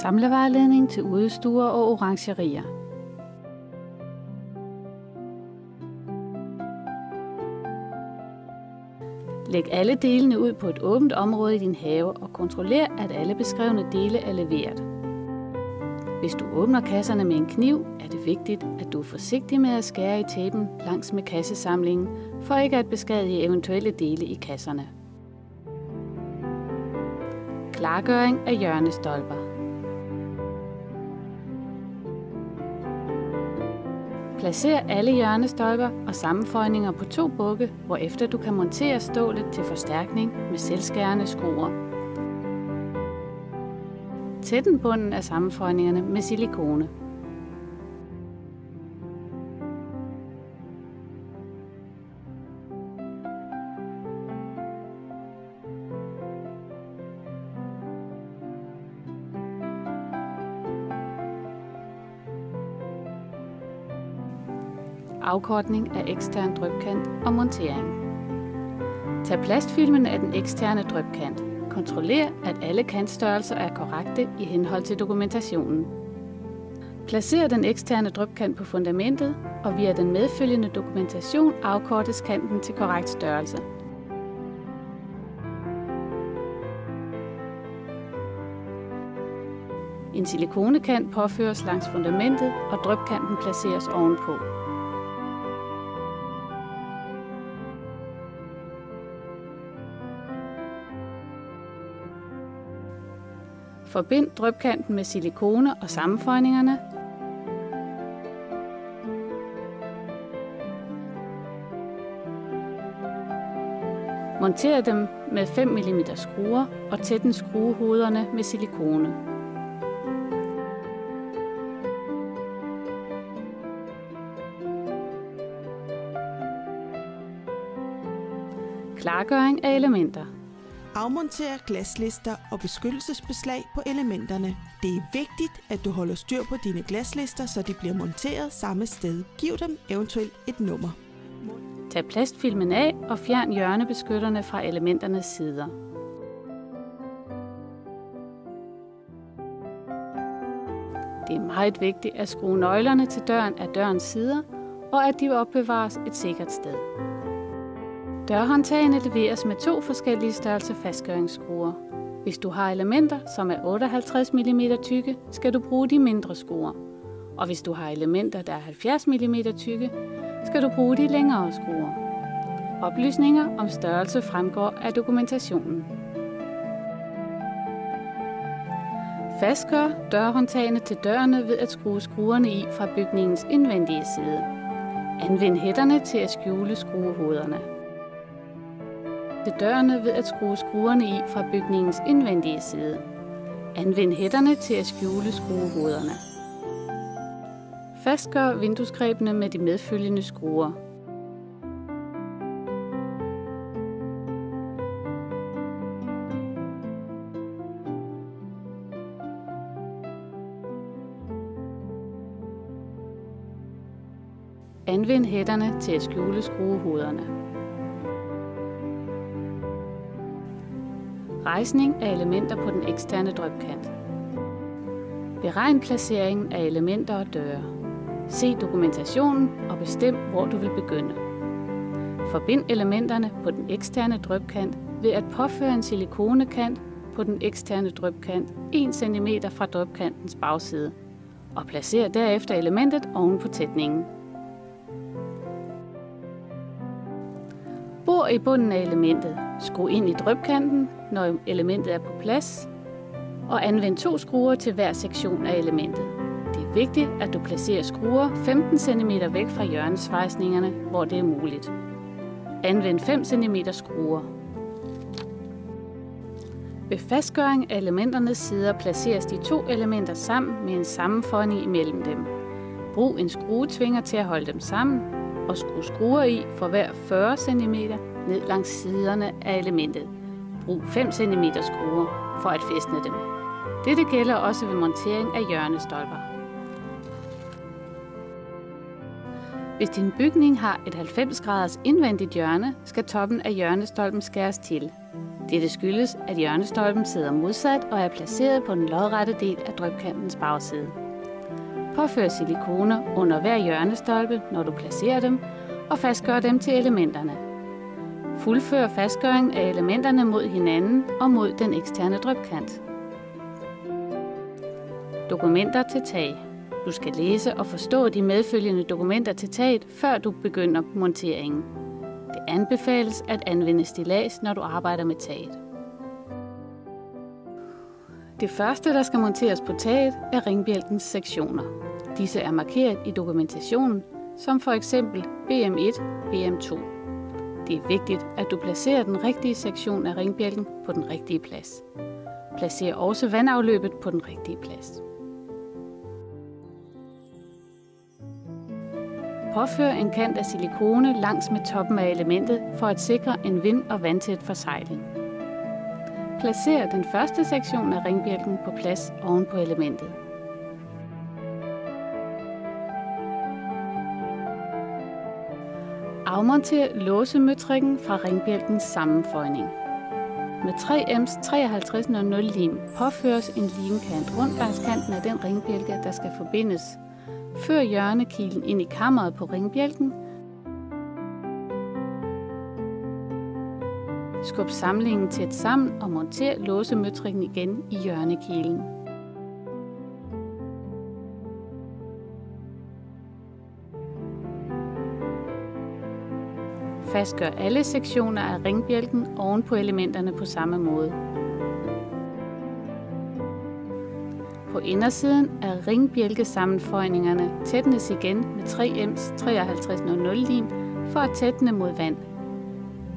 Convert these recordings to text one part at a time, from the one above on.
Samlevejledning til udestuer og orangerier. Læg alle delene ud på et åbent område i din have og kontroller, at alle beskrevne dele er leveret. Hvis du åbner kasserne med en kniv, er det vigtigt, at du er forsigtig med at skære i tæppen langs med kassesamlingen, for ikke at beskadige eventuelle dele i kasserne. Klargøring af hjørnestolper. Placer alle hjørnestolper og sammenføjninger på 2 bukke, hvorefter du kan montere stålet til forstærkning med selvskærende skruer. Tætten bunden af sammenføjningerne med silikone. Afkortning af ekstern drypkant og montering. Tag plastfilmen af den eksterne drypkant. Kontroller, at alle kantstørrelser er korrekte i henhold til dokumentationen. Placer den eksterne drypkant på fundamentet, og via den medfølgende dokumentation afkortes kanten til korrekt størrelse. En silikonekant påføres langs fundamentet, og drypkanten placeres ovenpå. Forbind drypkanten med silikone og sammenføjningerne. Monter dem med 5 mm skruer og tætten skruehoderne med silikone. Klargøring af elementer. Afmonter glaslister og beskyttelsesbeslag på elementerne. Det er vigtigt, at du holder styr på dine glaslister, så de bliver monteret samme sted. Giv dem eventuelt et nummer. Tag plastfilmen af og fjern hjørnebeskytterne fra elementernes sider. Det er meget vigtigt at skrue nøglerne til døren af dørens sider, og at de opbevares et sikkert sted. Dørhåndtagene leveres med 2 forskellige størrelser fastgøringsskruer. Hvis du har elementer, som er 58 mm tykke, skal du bruge de mindre skruer. Og hvis du har elementer, der er 70 mm tykke, skal du bruge de længere skruer. Oplysninger om størrelse fremgår af dokumentationen. Fastgør dørhåndtagene til dørene ved at skrue skruerne i fra bygningens indvendige side. Anvend hætterne til at skjule skruehoderne. Til dørene ved at skrue skruerne i fra bygningens indvendige side. Anvend hætterne til at skjule skruehoderne. Fastgør vinduesgrebene med de medfølgende skruer. Anvend hætterne til at skjule skruehoderne. Rejsning af elementer på den eksterne drypkant. Beregn placeringen af elementer og døre. Se dokumentationen og bestem, hvor du vil begynde. Forbind elementerne på den eksterne drypkant ved at påføre en silikonekant på den eksterne drypkant 1 cm fra drypkantens bagside, og placer derefter elementet oven på tætningen. Bor i bunden af elementet. Skru ind i drypkanten, når elementet er på plads, og anvend 2 skruer til hver sektion af elementet. Det er vigtigt, at du placerer skruer 15 cm væk fra hjørnesvejsningerne, hvor det er muligt. Anvend 5 cm skruer. Ved fastgøring af elementernes sider placeres de 2 elementer sammen med en sammenføjning imellem dem. Brug en skruetvinger til at holde dem sammen, og skru skruer i for hver 40 cm ned langs siderne af elementet. Brug 5 cm skruer for at fæstne dem. Dette gælder også ved montering af hjørnestolper. Hvis din bygning har et 90 graders indvendigt hjørne, skal toppen af hjørnestolpen skæres til. Dette skyldes, at hjørnestolpen sidder modsat og er placeret på den lodrette del af drøbkantens bagside. Påfør silikone under hver hjørnestolpe, når du placerer dem, og fastgør dem til elementerne. Fuldfør fastgøringen af elementerne mod hinanden og mod den eksterne drøbkant. Dokumenter til tag. Du skal læse og forstå de medfølgende dokumenter til taget, før du begynder monteringen. Det anbefales at anvende stillads, når du arbejder med taget. Det første, der skal monteres på taget, er ringbjælkens sektioner. Disse er markeret i dokumentationen, som for eksempel BM1, BM2. Det er vigtigt, at du placerer den rigtige sektion af ringbjælken på den rigtige plads. Placer også vandafløbet på den rigtige plads. Påfør en kant af silikone langs med toppen af elementet for at sikre en vind- og vandtæt forsegling. Placer den første sektion af ringbjælken på plads oven på elementet. Afmonter låsemøtrikken fra ringbjælkens sammenføjning. Med 3M's 5300 lim påføres en limkant rundt langs kanten af den ringbjælke, der skal forbindes. Før hjørnekilen ind i kammeret på ringbjælken. Skub samlingen tæt sammen og monter låsemøtrikken igen i hjørnekilen. Fastgør alle sektioner af ringbjælken oven på elementerne på samme måde. På indersiden af ringbjælkesammenføjningerne tætnes igen med 3M's 5300 lim for at tætne mod vand.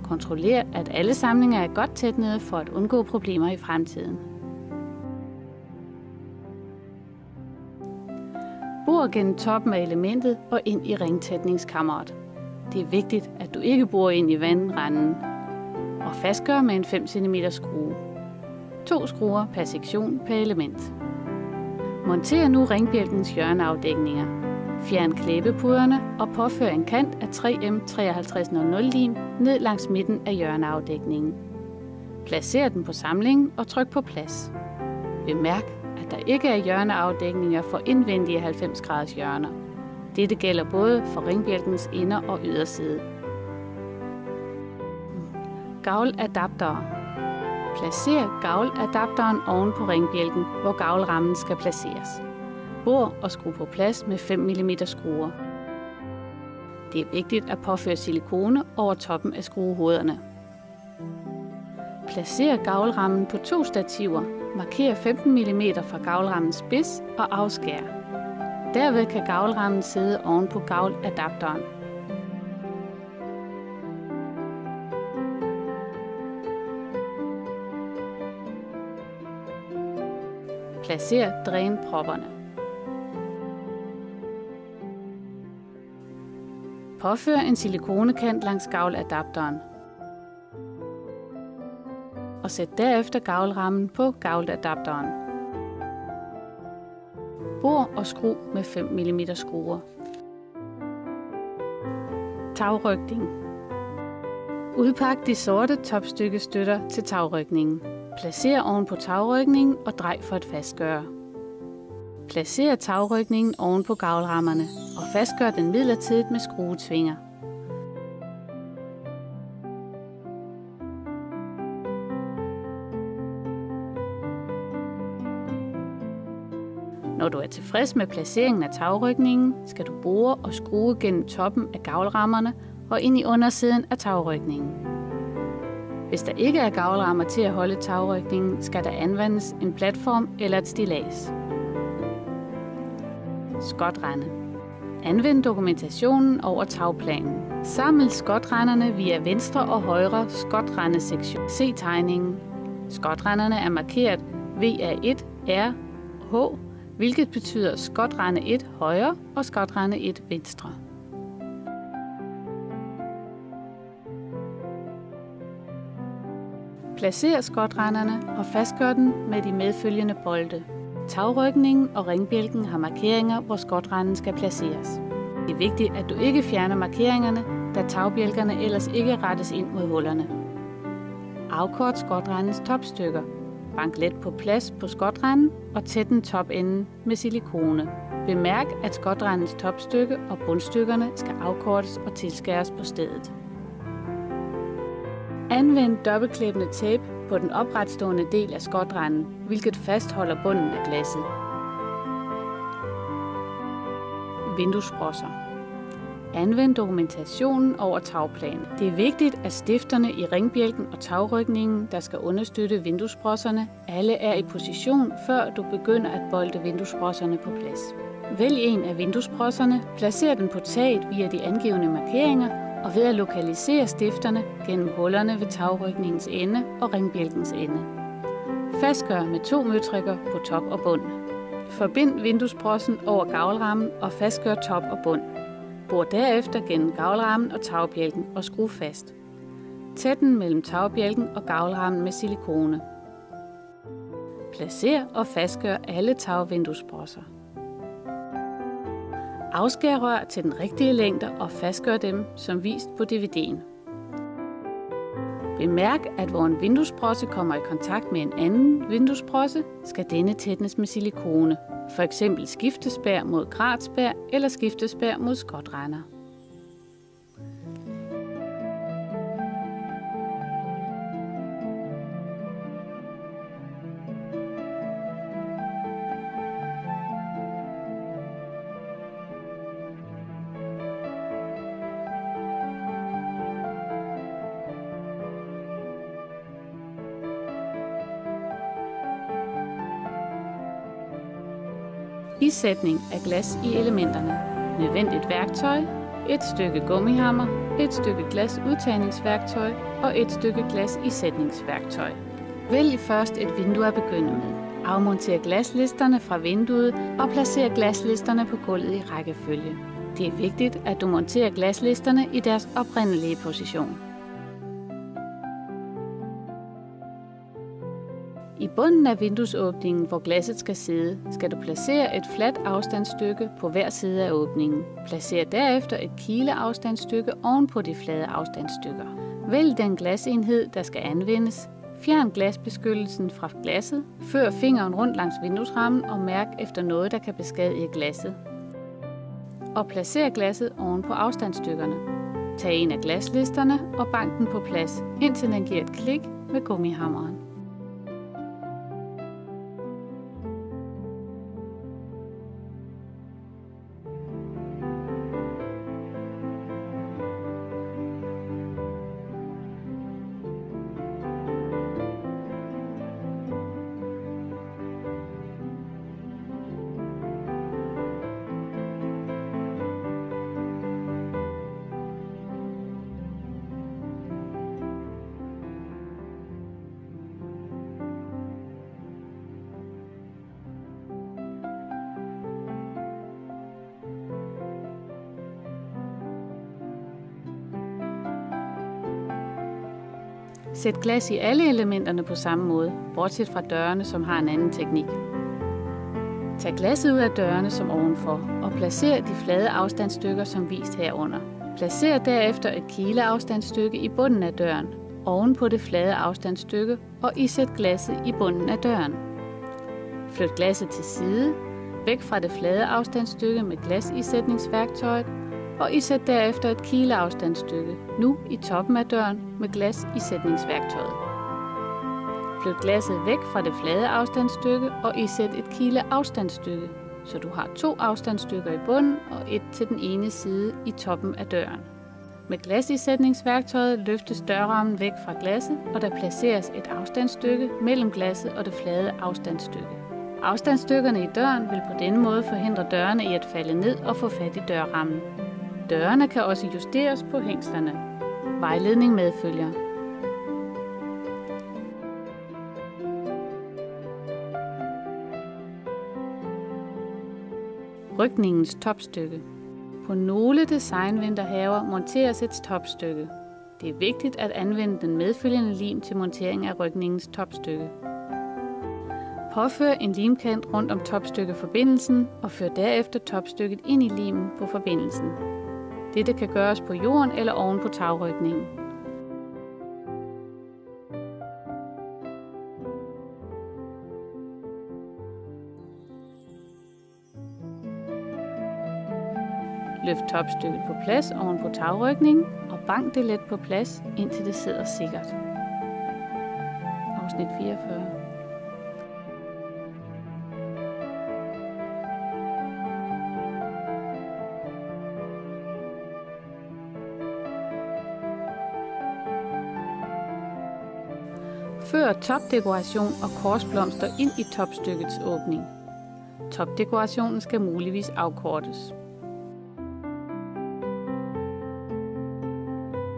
Kontroller, at alle samlinger er godt tætnede for at undgå problemer i fremtiden. Bor gennem toppen af elementet og ind i ringtætningskammeret. Det er vigtigt, at du ikke borer ind i vandrenden. Og fastgør med en 5 cm skrue. 2 skruer per sektion per element. Monter nu ringbjælkens hjørneafdækninger. Fjern klæbepuderne og påfør en kant af 3M 5300 lim ned langs midten af hjørneafdækningen. Placer den på samlingen og tryk på plads. Bemærk, at der ikke er hjørneafdækninger for indvendige 90 graders hjørner. Dette gælder både for ringbjælkens inder- og yderside. Gavladaptere. Placer gavladapteren oven på ringbjælken, hvor gavlrammen skal placeres. Bor og skru på plads med 5 mm skruer. Det er vigtigt at påføre silikone over toppen af skruehovederne. Placer gavlrammen på 2 stativer, marker 15 mm fra gavlrammens spids og afskær. Derved kan gavlrammen sidde oven på gavladapteren. Placer drænpropperne. Påfør en silikonekant langs gavladapteren. Og sæt derefter gavlrammen på gavladapteren. Bor og skru med 5 mm skruer. Tagrygning. Udpak de sorte topstykkestøtter til tagrygningen. Placer oven på tagrygningen og drej for at fastgøre. Placer tagrygningen oven på gavlrammerne og fastgør den midlertidigt med skruetvinger. Når du er tilfreds med placeringen af tagrygningen, skal du bore og skrue gennem toppen af gavlrammerne og ind i undersiden af tagrygningen. Hvis der ikke er gavlrammer til at holde tagrygningen, skal der anvendes en platform eller et stillads. Skotrende. Anvend dokumentationen over tagplanen. Saml skotrenderne via venstre og højre skotrendesektion. Se tegningen. Skotrenderne er markeret VA1, R, H, hvilket betyder skotrende 1 højre og skotrende 1 venstre. Placer skotrenderne og fastgør den med de medfølgende bolde. Tagrygningen og ringbjælken har markeringer, hvor skotrenden skal placeres. Det er vigtigt, at du ikke fjerner markeringerne, da tagbjælkerne ellers ikke rettes ind mod hullerne. Afkort skotrendens topstykker. Bank let på plads på skotrenden og tæt den topenden med silikone. Bemærk, at skotrendens topstykke og bundstykkerne skal afkortes og tilskæres på stedet. Anvend dobbeltklæbende tape på den opretstående del af skotrenden, hvilket fastholder bunden af glasset. Vinduessprosser. Anvend dokumentationen over tagplanen. Det er vigtigt, at stifterne i ringbjælken og tagrygningen, der skal understøtte vinduessprosserne, alle er i position, før du begynder at bolte vinduessprosserne på plads. Vælg en af vinduessprosserne, placer den på taget via de angivne markeringer og ved at lokalisere stifterne gennem hullerne ved tagrygningens ende og ringbjælkens ende. Fastgør med 2 møtrikker på top og bund. Forbind vinduessprossen over gavlrammen og fastgør top og bund. Bor derefter gennem gavlrammen og tagbjælken og skru fast. Tæt den mellem tagbjælken og gavlrammen med silikone. Placer og fastgør alle tagvinduessprosser. Afskær rør til den rigtige længde og fastgør dem som vist på DVD'en. Bemærk, at hvor en vinduessprosse kommer i kontakt med en anden vinduessprosse, skal denne tætnes med silikone, f.eks. skiftespær mod gratspær eller skiftespær mod skotrender. Isætning af glas i elementerne. Nødvendigt værktøj, et stykke gummihammer, et stykke glasudtagningsværktøj og et stykke glasisætningsværktøj. Vælg først et vindue at begynde med. Afmonter glaslisterne fra vinduet og placer glaslisterne på gulvet i rækkefølge. Det er vigtigt, at du monterer glaslisterne i deres oprindelige position. I bunden af vinduesåbningen, hvor glasset skal sidde, skal du placere et fladt afstandsstykke på hver side af åbningen. Placer derefter et kileafstandsstykke oven på de flade afstandsstykker. Vælg den glasenhed, der skal anvendes. Fjern glasbeskyttelsen fra glasset. Før fingeren rundt langs vinduesrammen og mærk efter noget, der kan beskadige glasset. Og placer glasset oven på afstandsstykkerne. Tag en af glaslisterne og bank den på plads, indtil den giver et klik med gummihammeren. Sæt glas i alle elementerne på samme måde, bortset fra dørene, som har en anden teknik. Tag glasset ud af dørene som ovenfor, og placer de flade afstandsstykker som vist herunder. Placer derefter et kileafstandsstykke i bunden af døren, oven på det flade afstandsstykke, og isæt glasset i bunden af døren. Flyt glasset til side, væk fra det flade afstandsstykke med glasisætningsværktøjet, og isæt derefter et kileafstandsstykke, nu i toppen af døren med glasisætningsværktøjet. Flyt glasset væk fra det flade afstandsstykke og isæt et kileafstandsstykke, så du har 2 afstandsstykker i bunden og et til den ene side i toppen af døren. Med glasisætningsværktøjet løftes dørrammen væk fra glasset, og der placeres et afstandsstykke mellem glasset og det flade afstandsstykke. Afstandsstykkerne i døren vil på denne måde forhindre dørene i at falde ned og få fat i dørrammen. Dørene kan også justeres på hængslerne. Vejledning medfølger. Rykningens topstykke. På nogle designvinterhaver monteres et topstykke. Det er vigtigt at anvende den medfølgende lim til montering af rykningens topstykke. Påfør en limkant rundt om topstykkeforbindelsen og før derefter topstykket ind i limen på forbindelsen. Dette kan gøres på jorden eller oven på tagrykningen. Løft topstykket på plads oven på tagrygningen og bank det let på plads, indtil det sidder sikkert. Afsnit 44. Før topdekoration og korsblomster ind i topstykkets åbning. Topdekorationen skal muligvis afkortes.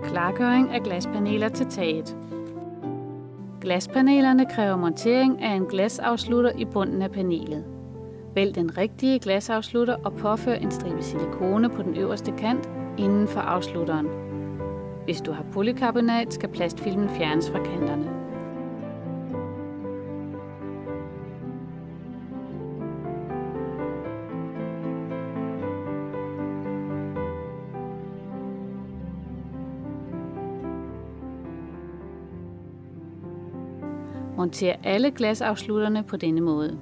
Klargøring af glaspaneler til taget. Glaspanelerne kræver montering af en glasafslutter i bunden af panelet. Vælg den rigtige glasafslutter og påfør en stribe silikone på den øverste kant inden for afslutteren. Hvis du har polycarbonat, skal plastfilmen fjernes fra kanterne. Monter alle glasafslutterne på denne måde.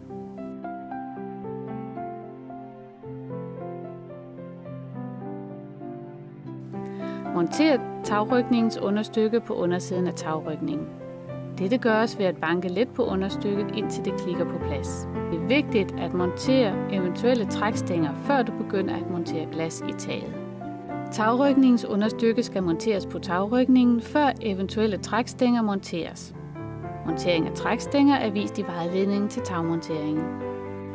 Monter tagrygningens understykke på undersiden af tagrygningen. Dette gøres ved at banke let på understykket, indtil det klikker på plads. Det er vigtigt at montere eventuelle trækstænger, før du begynder at montere glas i taget. Tagrygningens understykke skal monteres på tagrygningen, før eventuelle trækstænger monteres. Montering af trækstænger er vist i vejledningen til tagmonteringen.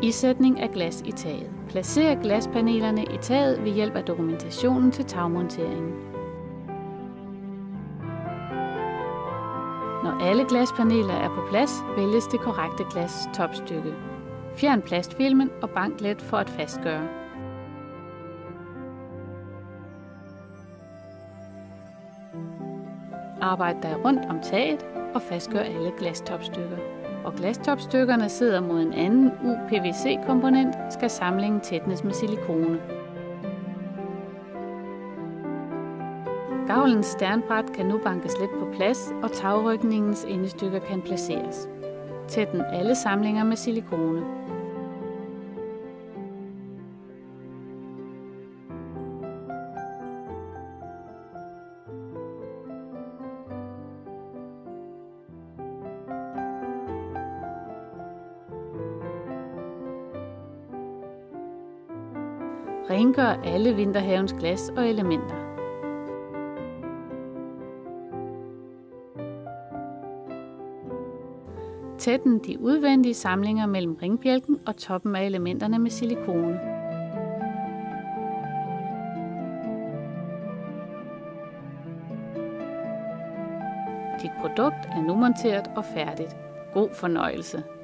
Isætning af glas i taget. Placer glaspanelerne i taget ved hjælp af dokumentationen til tagmonteringen. Når alle glaspaneler er på plads, vælges det korrekte glas topstykke. Fjern plastfilmen og bank let for at fastgøre. Arbejd dig rundt om taget og fastgør alle glastopstykker. Hvor glastopstykkerne sidder mod en anden UPVC-komponent, skal samlingen tætnes med silikone. Gavlens sternbræt kan nu bankes let på plads, og tagrygningens endestykker kan placeres. Tætn alle samlinger med silikone. Rengør alle vinterhavens glas og elementer. Tætn de udvendige samlinger mellem ringbjælken og toppen af elementerne med silikone. Dit produkt er nu monteret og færdigt. God fornøjelse!